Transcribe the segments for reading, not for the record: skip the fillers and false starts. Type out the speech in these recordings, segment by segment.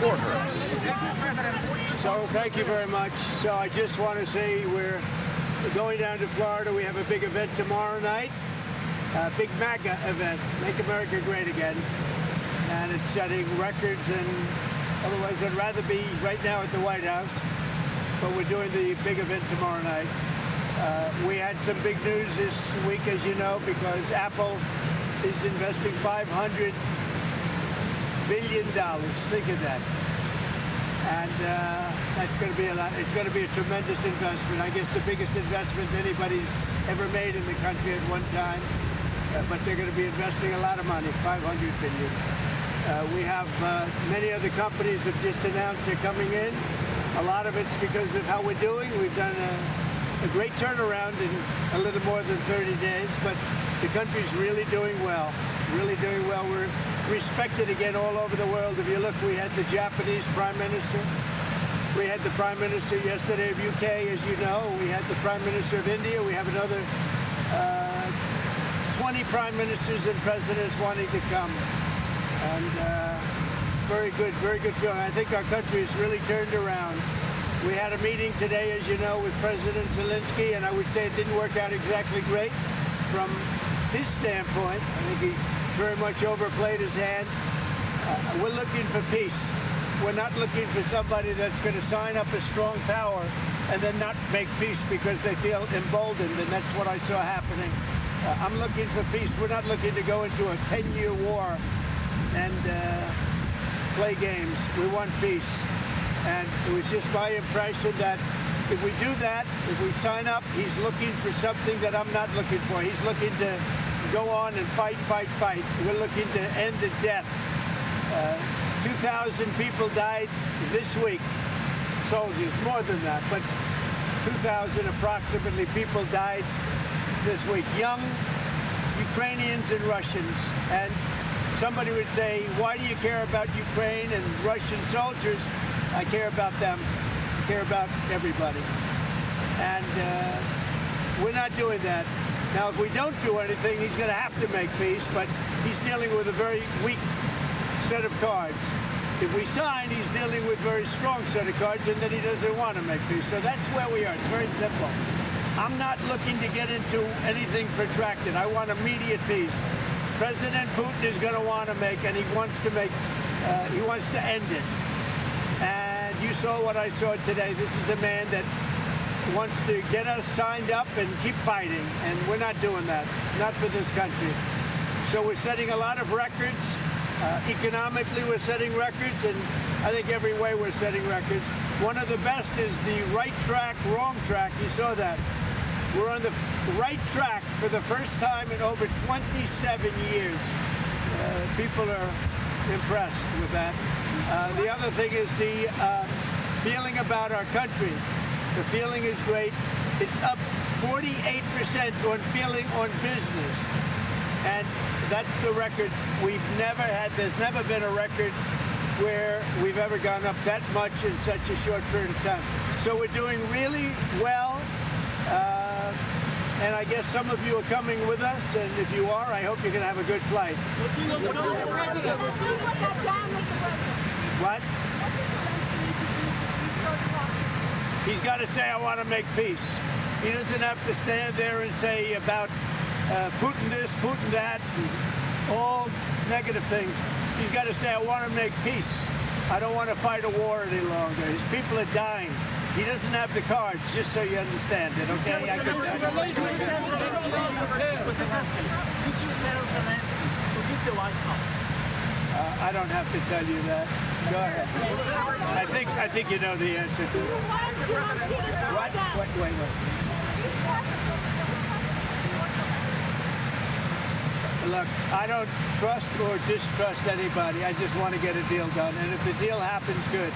reporters. So thank you very much. So I just want to say we're going down to Florida. We have a big event tomorrow night, a big MAGA event, Make America Great Again. And it's setting records, and otherwise I'd rather be right now at the White House. But we're doing the big event tomorrow night. We had some big news this week, as you know, because Apple is investing $500 billion. Think of that. And that's going to be a lot. It's going to be a tremendous investment. I guess the biggest investment anybody's ever made in the country at one time. But they're going to be investing a lot of money, $500 billion. We have many other companies have just announced they're coming in. A lot of it's because of how we're doing. We've done a great turnaround in a little more than 30 days, but the country's really doing well. Really doing well. We're respected again all over the world. If you look, we had the Japanese Prime Minister. We had the Prime Minister yesterday of UK, as you know. We had the Prime Minister of India. We have another 20 Prime Ministers and Presidents wanting to come. And very good feeling. I think our country has really turned around. We had a meeting today, as you know, with President Zelenskyy, and I would say it didn't work out exactly great from his standpoint. I think he very much overplayed his hand. We're looking for peace. We're not looking for somebody that's going to sign up a strong power and then not make peace because they feel emboldened, and that's what I saw happening. I'm looking for peace. We're not looking to go into a 10-year war and play games. We want peace. And it was just my impression that if we do that, if we sign up, he's looking for something that I'm not looking for. He's looking to go on and fight. We're looking to end the death. 2,000 people died this week. Soldiers, more than that, but 2,000 approximately people died this week. Young Ukrainians and Russians. And somebody would say, why do you care about Ukraine and Russian soldiers? I care about them. I care about everybody. And we're not doing that. Now, if we don't do anything, he's going to have to make peace, but he's dealing with a very weak set of cards. If we sign, he's dealing with a very strong set of cards, and then he doesn't want to make peace. So that's where we are. It's very simple. I'm not looking to get into anything protracted. I want immediate peace. President Putin is going to want to make, and he wants to end it. And you saw what I saw today. This is a man that wants to get us signed up and keep fighting, and we're not doing that. Not for this country. So we're setting a lot of records. Economically, we're setting records, and I think every way we're setting records. One of the best is the right track, wrong track. You saw that. We're on the right track for the first time in over 27 years. People are impressed with that. The other thing is the feeling about our country. The feeling is great. It's up 48% on feeling on business. And that's the record we've never had. There's never been a record where we've ever gone up that much in such a short period of time. So we're doing really well. And I guess some of you are coming with us, and if you are, I hope you're going to have a good flight. What? He's got to say, I want to make peace. He doesn't have to stand there and say about Putin this, Putin that, all negative things. He's got to say, I want to make peace. I don't want to fight a war any longer. His people are dying. He doesn't have the cards, just so you understand it, okay? I could tell you. Did you tell Zelenskyy to leave the White House? I don't have to tell you that. Go ahead. I think you know the answer to it. What? Wait. Look, I don't trust or distrust anybody. I just want to get a deal done. And if the deal happens, good.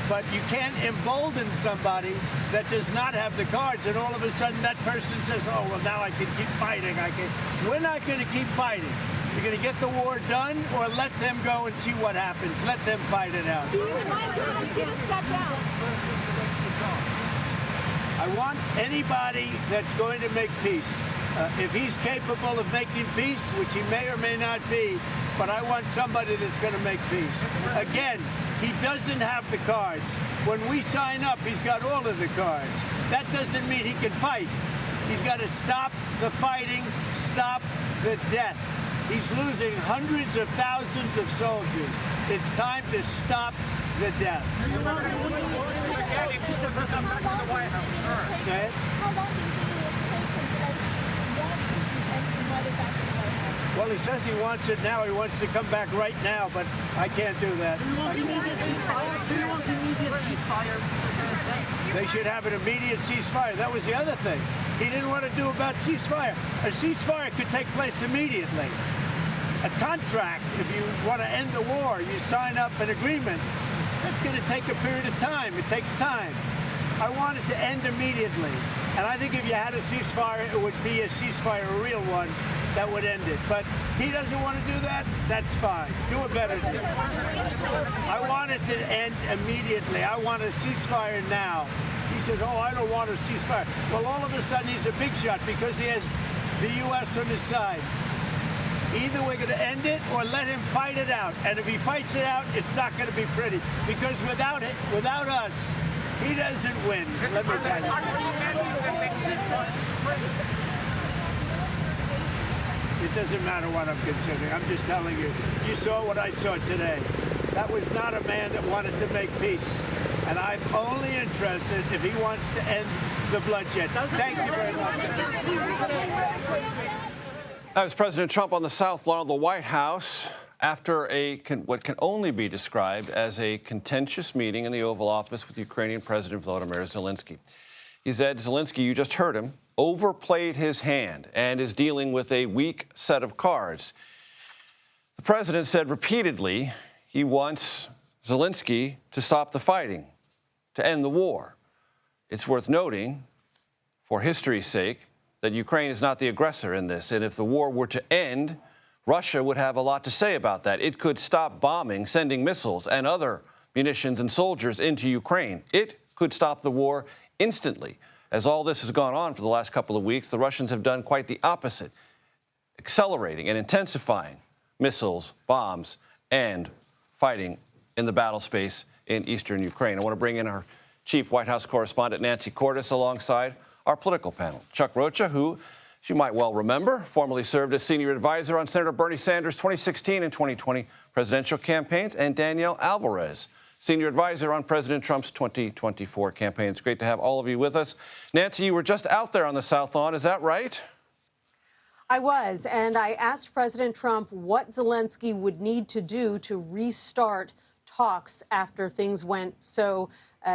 But you can't embolden somebody that does not have the cards, and all of a sudden that person says, oh, well, now I can keep fighting. We're not going to keep fighting. You're going to get the war done or let them go and see what happens. Let them fight it out. I want anybody that's going to make peace If he's capable of making peace, which he may or may not be, but I want somebody that's going to make peace. Again, he doesn't have the cards. When we sign up, he's got all of the cards. That doesn't mean he can fight. He's got to stop the fighting, stop the death. He's losing hundreds of thousands of soldiers. It's time to stop the death. Say it? Well, he says he wants it now. He wants to come back right now, but I can't do that. Do you want immediate ceasefire? Do you want immediate ceasefire? They should have an immediate ceasefire. That was the other thing he didn't want to do about ceasefire. A ceasefire could take place immediately. A contract, if you want to end the war, you sign up an agreement. That's going to take a period of time. It takes time. I want it to end immediately. And I think if you had a ceasefire, it would be a ceasefire, a real one, that would end it. But he doesn't want to do that. That's fine. Do a better deal. I want it to end immediately. I want a ceasefire now. He says, oh, I don't want a ceasefire. Well, all of a sudden, he's a big shot because he has the U.S. on his side. Either we're going to end it or let him fight it out. And if he fights it out, it's not going to be pretty. Because without us, he doesn't win. Let me tell you. It doesn't matter what I'm considering. I'm just telling you. You saw what I saw today. That was not a man that wanted to make peace. And I'm only interested if he wants to end the bloodshed. Thank you very much. That was President Trump on the South Lawn of the White House after what can only be described as a contentious meeting in the Oval Office with Ukrainian President Volodymyr Zelenskyy. He said Zelenskyy, you just heard him, overplayed his hand and is dealing with a weak set of cards. The president said repeatedly he wants Zelenskyy to stop the fighting, to end the war. It's worth noting, for history's sake, that Ukraine is not the aggressor in this. And if the war were to end, Russia would have a lot to say about that. It could stop bombing, sending missiles and other munitions and soldiers into Ukraine. It could stop the war instantly. As all this has gone on for the last couple of weeks, the Russians have done quite the opposite, accelerating and intensifying missiles, bombs, and fighting in the battle space in eastern Ukraine. I want to bring in our chief White House correspondent, Nancy Cordes, alongside our political panel. Chuck Rocha, who, as you might well remember, formerly served as senior advisor on Senator Bernie Sanders' 2016 and 2020 presidential campaigns, and Danielle Alvarez, senior advisor on President Trump's 2024 campaign. It's great to have all of you with us. Nancy, you were just out there on the South Lawn, is that right? I was, and I asked President Trump what Zelenskyy would need to do to restart talks after things went so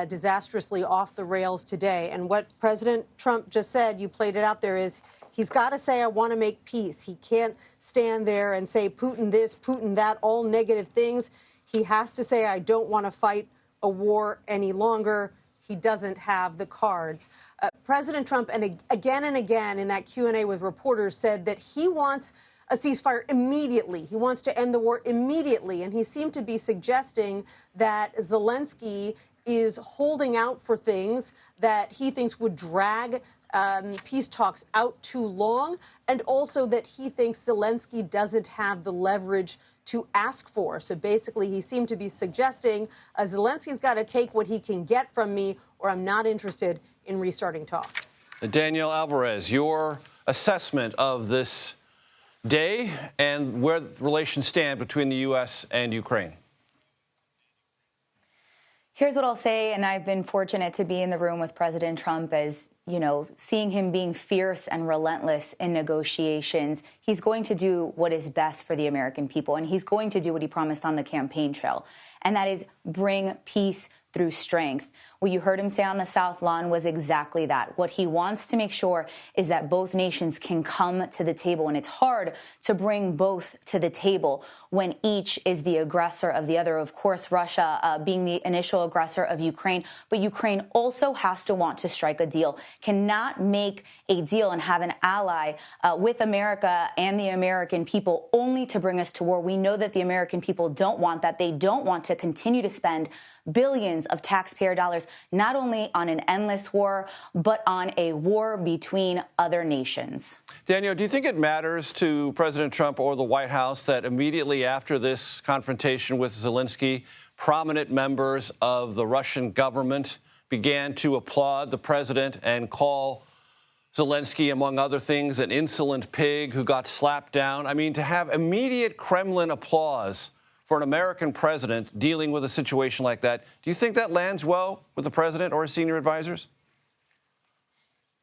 disastrously off the rails today. And what President Trump just said, you played it out there, is he's got to say, I want to make peace. He can't stand there and say Putin this, Putin that, all negative things. He has to say, I don't want to fight a war any longer. He doesn't have the cards. President Trump, and again in that Q&A with reporters, said that he wants a ceasefire immediately. He wants to end the war immediately. And he seemed to be suggesting that Zelenskyy is holding out for things that he thinks would drag peace talks out too long, and also that he thinks Zelenskyy doesn't have the leverage to ask for. So basically, he seemed to be suggesting Zelensky's got to take what he can get from me, or I'm not interested in restarting talks. Danielle Alvarez, your assessment of this day and where relations stand between the U.S. and Ukraine. Here's what I'll say, and I've been fortunate to be in the room with President Trump, as you know, seeing him being fierce and relentless in negotiations. He's going to do what is best for the American people, and he's going to do what he promised on the campaign trail, and that is bring peace through strength. What you heard him say on the South Lawn was exactly that. What he wants to make sure is that both nations can come to the table, and it's hard to bring both to the table when each is the aggressor of the other. Of course, Russia being the initial aggressor of Ukraine, but Ukraine also has to want to strike a deal, cannot make a deal and have an ally with America and the American people only to bring us to war. We know that the American people don't want that. They don't want to continue to spend billions of taxpayer dollars not only on an endless war, but on a war between other nations. Danielle, do you think it matters to President Trump or the White House that immediately after this confrontation with Zelenskyy, prominent members of the Russian government began to applaud the president and call Zelenskyy, among other things, an insolent pig who got slapped down? I mean, to have immediate Kremlin applause for an American president dealing with a situation like that, do you think that lands well with the president or his senior advisors?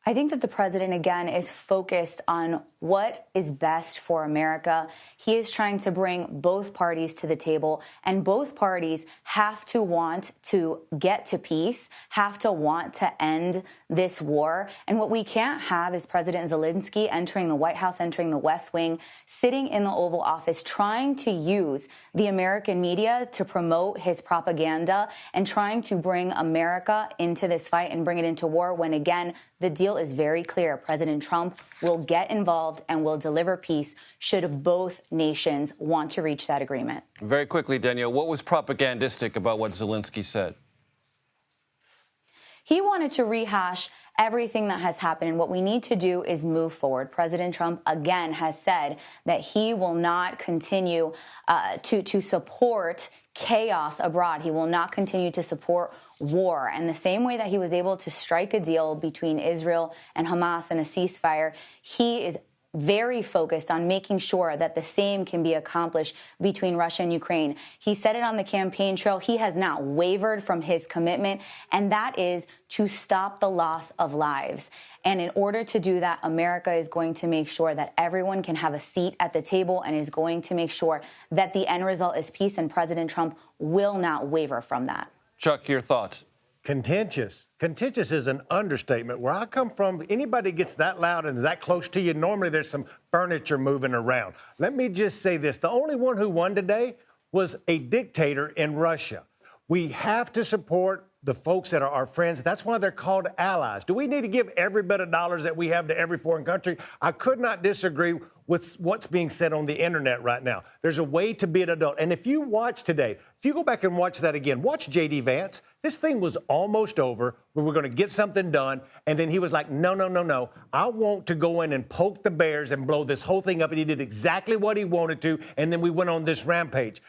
I think that the president, again, is focused on what is best for America. He is trying to bring both parties to the table, and both parties have to want to get to peace, have to want to end this war. And what we can't have is President Zelenskyy entering the White House, entering the West Wing, sitting in the Oval Office, trying to use the American media to promote his propaganda and trying to bring America into this fight and bring it into war when, again, the deal is very clear. President Trump will get involved and will deliver peace should both nations want to reach that agreement. Very quickly, Danielle, what was propagandistic about what Zelenskyy said? He wanted to rehash everything that has happened. And what we need to do is move forward. President Trump, again, has said that he will not continue to support chaos abroad. He will not continue to support war. And the same way that he was able to strike a deal between Israel and Hamas and a ceasefire, he is very focused on making sure that the same can be accomplished between Russia and Ukraine. He said it on the campaign trail. He has not wavered from his commitment, and that is to stop the loss of lives. And in order to do that, America is going to make sure that everyone can have a seat at the table and is going to make sure that the end result is peace, and President Trump will not waver from that. Chuck, your thoughts? Contentious. Contentious is an understatement. Where I come from, anybody gets that loud and that close to you, normally there's some furniture moving around. Let me just say this. The only one who won today was a dictator in Russia. We have to support the folks that are our friends. That's why they're called allies. Do we need to give every bit of dollars that we have to every foreign country? I could not disagree with what's being said on the internet right now. There's a way to be an adult. And if you watch today, if you go back and watch that again, watch J.D. Vance. This thing was almost over. We were going to get something done. And then he was like, no. I want to go in and poke the bears and blow this whole thing up. And he did exactly what he wanted to. And then we went on this rampage.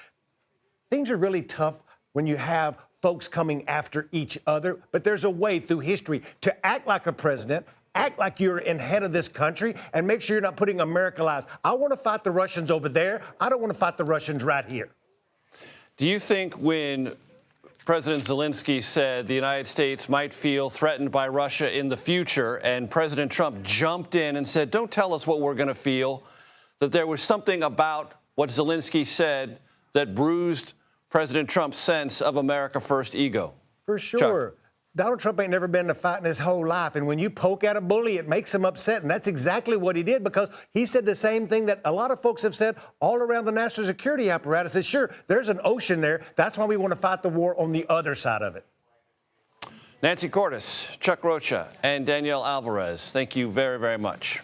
Things are really tough when you have folks coming after each other. But there's a way through history to act like a president, act like you're in head of this country, and make sure you're not putting America lives. I want to fight the Russians over there. I don't want to fight the Russians right here. Do you think when President Zelenskyy said the United States might feel threatened by Russia in the future, and President Trump jumped in and said, don't tell us what we're going to feel, that there was something about what Zelenskyy said that bruised President Trump's sense of America First ego? For sure. Chuck. Donald Trump ain't never been in a fight in his whole life. And when you poke at a bully, it makes him upset. And that's exactly what he did, because he said the same thing that a lot of folks have said all around the national security apparatus. Is sure, there's an ocean there. That's why we want to fight the war on the other side of it. Nancy Cordes, Chuck Rocha, and Danielle Alvarez, thank you very, very much.